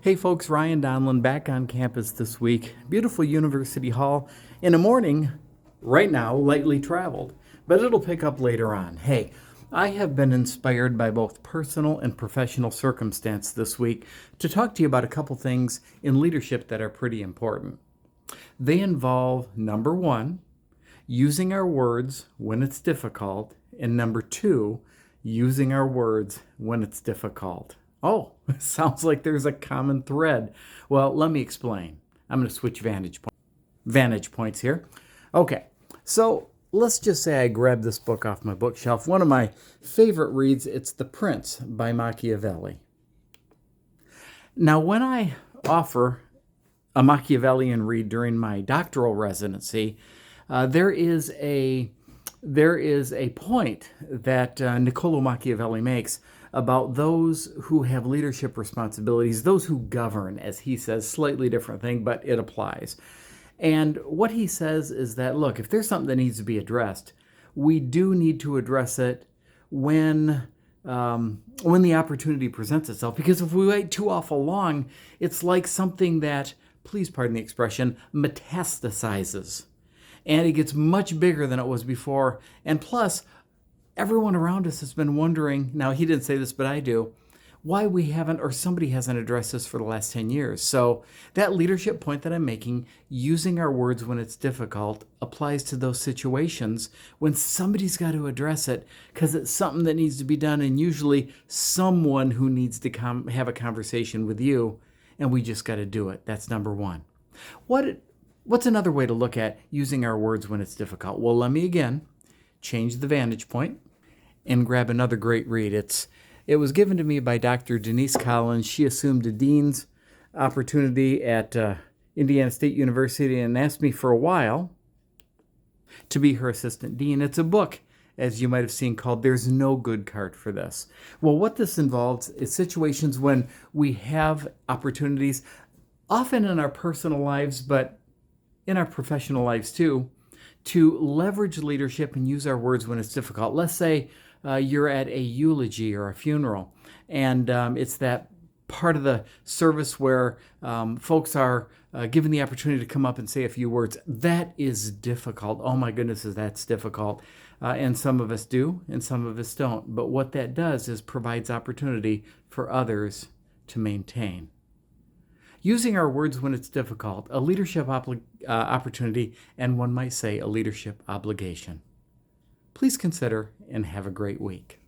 Hey folks, Ryan Donlin back on campus this week. Beautiful University Hall in a morning, right now, lightly traveled, but it'll pick up later on. Hey, I have been inspired by both personal and professional circumstance this week to talk to you about a couple things in leadership that are pretty important. They involve, number one, using our words when it's difficult, and number two, using our words when it's difficult. Oh, sounds like there's a common thread. Well, let me explain. I'm going to switch vantage points here. Okay, so let's just say I grabbed this book off my bookshelf. One of my favorite reads, it's The Prince by Machiavelli. Now, when I offer a Machiavellian read during my doctoral residency, there is a point that Niccolo Machiavelli makes about those who have leadership responsibilities, those who govern, as he says, slightly different thing, but it applies. And what he says is that, look, if there's something that needs to be addressed, we do need to address it when the opportunity presents itself. Because if we wait too awful long, it's like something that, please pardon the expression, metastasizes. And it gets much bigger than it was before. And plus, everyone around us has been wondering, now he didn't say this, but I do, why we haven't, or somebody hasn't addressed this for the last 10 years. So that leadership point that I'm making, using our words when it's difficult, applies to those situations when somebody's got to address it because it's something that needs to be done, and usually someone who needs to have a conversation with you, and we just got to do it. That's number one. What's another way to look at using our words when it's difficult? Well, let me again change the vantage point and grab another great read. It was given to me by Dr. Denise Collins. She assumed a dean's opportunity at Indiana State University and asked me for a while to be her assistant dean. It's a book, as you might have seen, called There's No Good Card for This. Well, what this involves is situations when we have opportunities, often in our personal lives, but in our professional lives too, to leverage leadership and use our words when it's difficult. Let's say you're at a eulogy or a funeral, and it's that part of the service where folks are given the opportunity to come up and say a few words. That is difficult. Oh my goodness, that's difficult. And some of us do, and some of us don't. But what that does is provides opportunity for others to maintain. Using our words when it's difficult, a leadership opportunity, and one might say a leadership obligation. Please consider and have a great week.